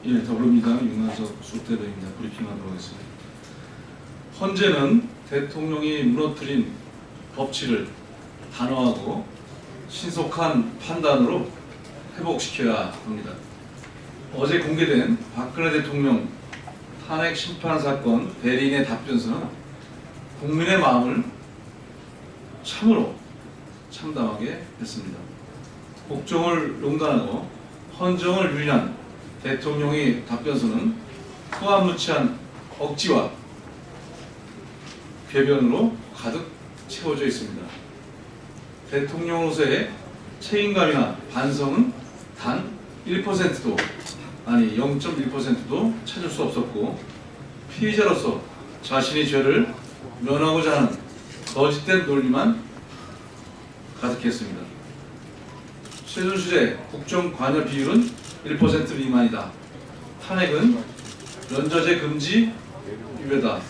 예, 더불어민주당 윤관석 수대변인입니다. 브리핑하도록 하겠습니다. 헌재는 대통령이 무너뜨린 법치를 단호하고 신속한 판단으로 회복시켜야 합니다. 어제 공개된 박근혜 대통령 탄핵 심판 사건 대리인의 답변서는 국민의 마음을 참으로 참담하게 했습니다. 국정을 농단하고 헌정을 유린한 대통령의 답변서는 후안무치한 억지와 궤변으로 가득 채워져 있습니다. 대통령으로서의 책임감이나 반성은 단 1%도 아니 0.1%도 찾을 수 없었고, 피의자로서 자신의 죄를 면하고자 하는 거짓된 논리만 가득했습니다. 최순실의 국정 관여 비율은 1% 미만이다. 탄핵은 연좌제 금지 위배다.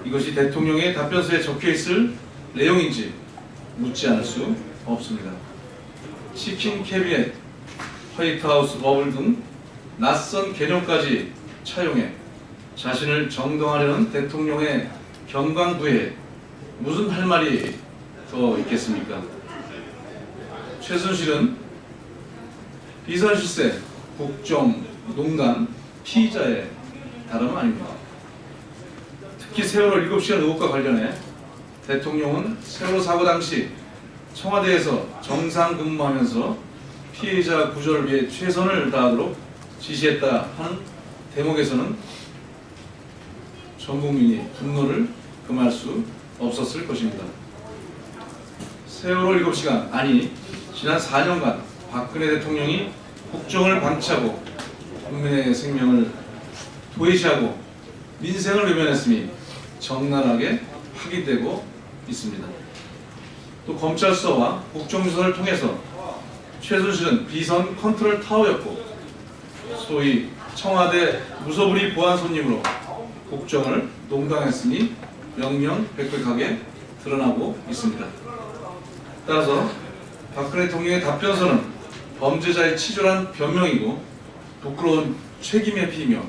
이것이 대통령의 답변서에 적혀있을 내용인지 묻지 않을 수 없습니다. 치킨 캐비넷, 화이트하우스 버블 등 낯선 개념까지 차용해 자신을 정당화하려는 대통령의 경강부에 무슨 할 말이 더 있겠습니까? 최순실은 비선실세, 국정농단 피의자의 다름 아닙니다. 특히 세월호 7시간 의혹과 관련해 대통령은 세월호 사고 당시 청와대에서 정상 근무하면서 피해자 구조를 위해 최선을 다하도록 지시했다 하는 대목에서는 전 국민이 분노를 금할 수 없었을 것입니다. 세월호 7시간, 아니 지난 4년간 박근혜 대통령이 국정을 방치하고 국민의 생명을 도외시하고 민생을 외면했음이 적나라하게 확인되고 있습니다. 또 검찰 수사와 국정조사를 통해서 최순실은 비선 컨트롤 타워였고, 소위 청와대 무소불위 보안 손님으로 국정을 농단했으니 명명백백하게 드러나고 있습니다. 따라서 박근혜 대통령의 답변서는 범죄자의 치졸한 변명이고 부끄러운 책임의 피이며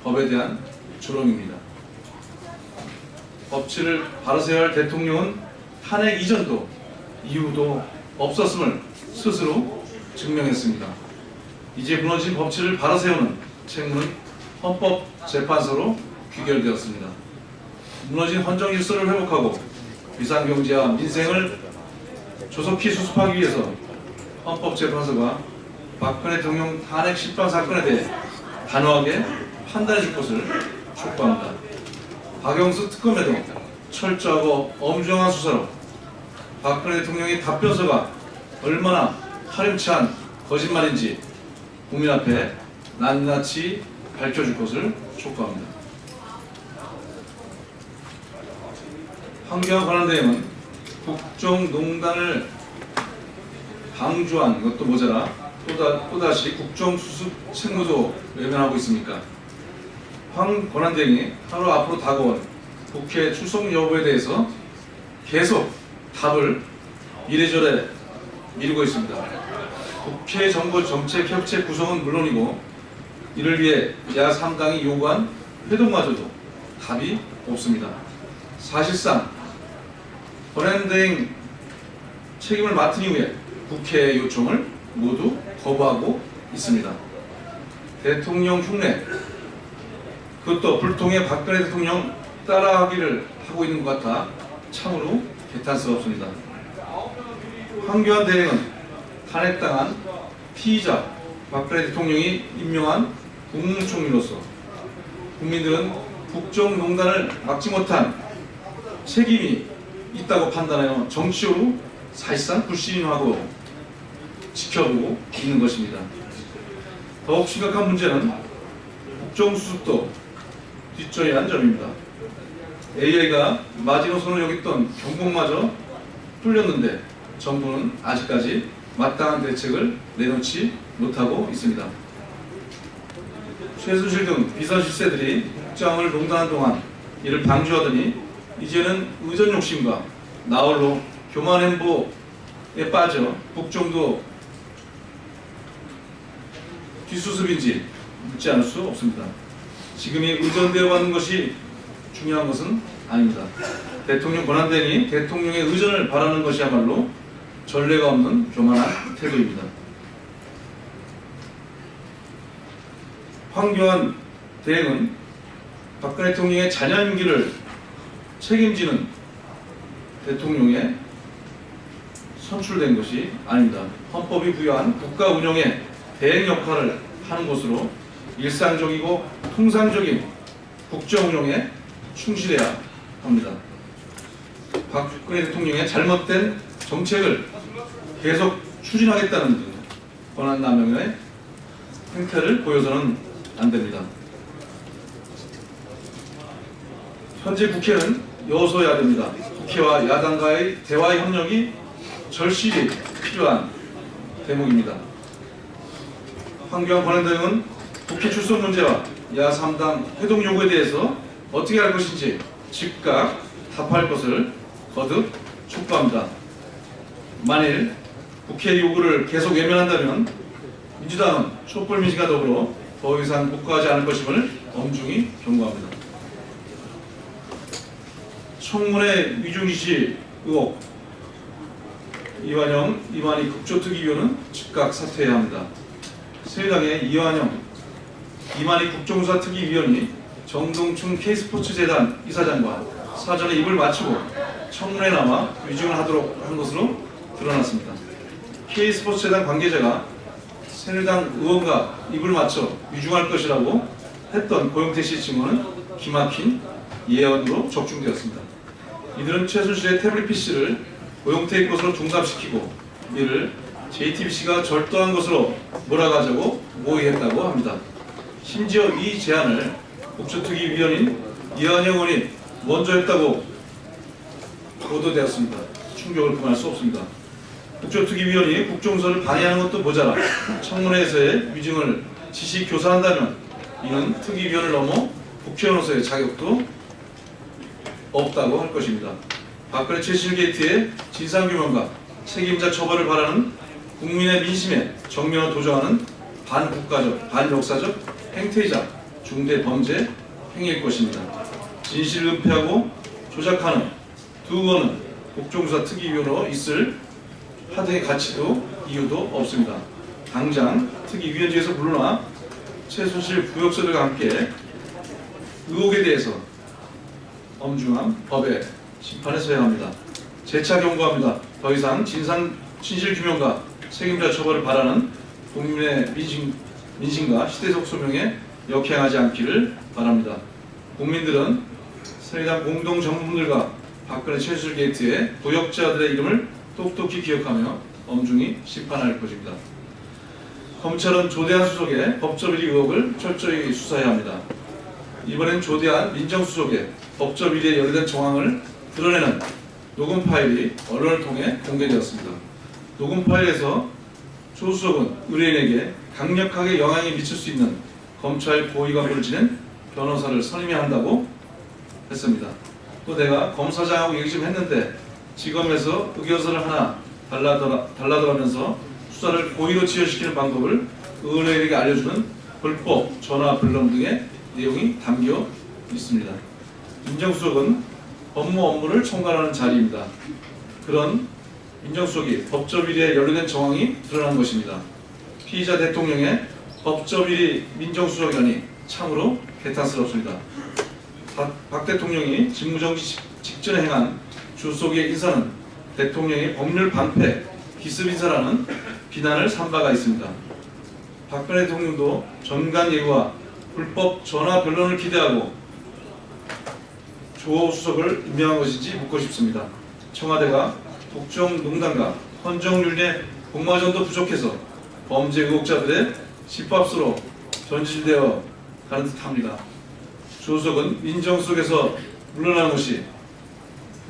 법에 대한 조롱입니다. 법치를 바로세워야 할 대통령은 탄핵 이전도 이후도 없었음을 스스로 증명했습니다. 이제 무너진 법치를 바로세우는 책무는 헌법재판소로 귀결되었습니다. 무너진 헌정 질서를 회복하고 비상경제와 민생을 조속히 수습하기 위해서 헌법재판소가 박근혜 대통령 탄핵 심판 사건에 대해 단호하게 판단해 줄 것을 촉구합니다. 박영수 특검에도 철저하고 엄중한 수사로 박근혜 대통령의 답변서가 얼마나 파렴치한 거짓말인지 국민 앞에 낱낱이 밝혀줄 것을 촉구합니다. 황교안 권한대행은 국정농단을 방조한 것도 모자라 또다시 국정수습 책무도 외면하고 있습니까? 황 권한대행이 하루 앞으로 다가온 국회 출석 여부에 대해서 계속 답을 이래저래 미루고 있습니다. 국회 정부정책협체 구성은 물론이고 이를 위해 야 3당이 요구한 회동마저도 답이 없습니다. 사실상 권한대행 책임을 맡은 이후에 국회 요청을 모두 거부하고 있습니다. 대통령 흉내, 그것도 불통의 박근혜 대통령 따라하기를 하고 있는 것 같아 참으로 개탄스럽습니다. 황교안 대행은 탄핵당한 피의자 박근혜 대통령이 임명한 국무총리로서 국민들은 국정농단을 막지 못한 책임이 있다고 판단하여 정치적으로 사실상 불신하고 지켜보고 있는 것입니다. 더욱 심각한 문제는 국정수습도 뒷전이라는 점입니다. AI가 마지노선을 여겼던 경복마저 뚫렸는데 정부는 아직까지 마땅한 대책을 내놓지 못하고 있습니다. 최순실 등 비선실세들이 국정을 농단한 동안 이를 방조하더니 이제는 의전 욕심과 나홀로 교만 행보에 빠져 국정도 뒷수습인지 묻지 않을 수 없습니다. 지금이 의전되어 가는 것이 중요한 것은 아닙니다. 대통령 권한대행이 대통령의 의전을 바라는 것이야말로 전례가 없는 교만한 태도입니다. 황교안 대행은 박근혜 대통령의 자녀 임기를 책임지는 대통령에 선출된 것이 아닙니다. 헌법이 부여한 국가 운영의 대행 역할을 하는 것으로 일상적이고 통상적인 국정 운영에 충실해야 합니다. 박근혜 대통령의 잘못된 정책을 계속 추진하겠다는 등 권한남용의 행태를 보여서는 안 됩니다. 현재 국회는 여소야대입니다. 국회와 야당과의 대화 협력이 절실히 필요한 대목입니다. 황교안 권한대행은 국회 출석 문제와 야3당 회동 요구에 대해서 어떻게 할 것인지 즉각 답할 것을 거듭 촉구합니다. 만일 국회 요구를 계속 외면한다면 민주당은 촛불민심과 더불어 더 이상 묵과하지 않을 것임을 엄중히 경고합니다. 청문회 위중지시 의혹, 이완영, 이만희 국조특위위원은 즉각 사퇴해야 합니다. 새누리당의 이완영, 이만희 국정조사특위위원이 정동춘 K스포츠재단 이사장과 사전에 입을 맞추고 청문회에 나와 위중을 하도록 한 것으로 드러났습니다. K스포츠재단 관계자가 새누리당 의원과 입을 맞춰 위중할 것이라고 했던 고영태 씨 증언은 기막힌 예언으로 적중되었습니다. 이들은 최순실의 태블릿 PC를 고영태의 것으로 둔갑시키고 이를 JTBC가 절도한 것으로 몰아가자고 모의했다고 합니다. 심지어 이 제안을 국조특위위원인 이완영 의원이 먼저 했다고 보도되었습니다. 충격을 금할 수 없습니다. 국조특위위원이 국정조사를 방해하는 것도 모자라 청문회에서의 위증을 지시 교사한다면 이는 특위위원을 넘어 국회의원으로서의 자격도 없다고 할 것입니다. 박근혜 최순실 게이트의 진상규명과 책임자 처벌을 바라는 국민의 민심에 정면으로 도전하는 반국가적, 반역사적 행태이자 중대 범죄 행위일 것입니다. 진실을 은폐하고 조작하는 두 의원은 국정조사 특위위원으로 있을 하등의 가치도 이유도 없습니다. 당장 특위위원직에서 물러나 최순실 부역서들과 함께 의혹에 대해서 엄중한 법의 심판에 서야 합니다. 재차 경고합니다. 더 이상 진실 규명과 책임자 처벌을 바라는 국민의 민심과 시대적 소명에 역행하지 않기를 바랍니다. 국민들은 새누리당 공동 정부분들과 박근혜 최순실 게이트의 도역자들의 이름을 똑똑히 기억하며 엄중히 심판할 것입니다. 검찰은 조대한 수석의 법조비리 의혹을 철저히 수사해야 합니다. 이번엔 조대한 민정수석의 법조비리에 연루된 정황을 드러내는 녹음 파일이 언론을 통해 공개되었습니다. 녹음 파일에서 조 수석은 의뢰인에게 강력하게 영향이 미칠 수 있는 검찰 고위관부를 지낸 변호사를 선임해야 한다고 했습니다. 또 내가 검사장하고 얘기 좀 했는데 지검에서 의견서를 하나 달라더라면서 수사를 고의로 지연시키는 방법을 의뢰인에게 알려주는 불법 전화 불능 등의 내용이 담겨 있습니다. 민정수석은 업무를 총괄하는 자리입니다. 그런 민정수석이 법조비리에 연루된 정황이 드러난 것입니다. 피의자 대통령의 법조비리 민정수석이라니 참으로 개탄스럽습니다. 박 대통령이 직무정지 직전에 행한 주석의 인사는 대통령의 법률 방패, 기습 인사라는 비난을 산 바가 있습니다. 박근혜 대통령도 전관 예우와 불법 전화 변론을 기대하고 조 수석을 임명한 것인지 묻고 싶습니다. 청와대가 국정농단과 헌정윤리의 공마전도 부족해서 범죄 의혹자들의 집합수로 전진되어 가는 듯합니다. 조 수석은 민정수석에서 물러나는 것이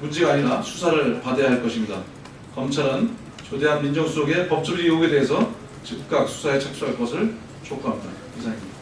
문제가 아니라 수사를 받아야 할 것입니다. 검찰은 조대한 민정수석의 법조비리 의혹에 대해서 즉각 수사에 착수할 것을 촉구합니다. 이상입니다.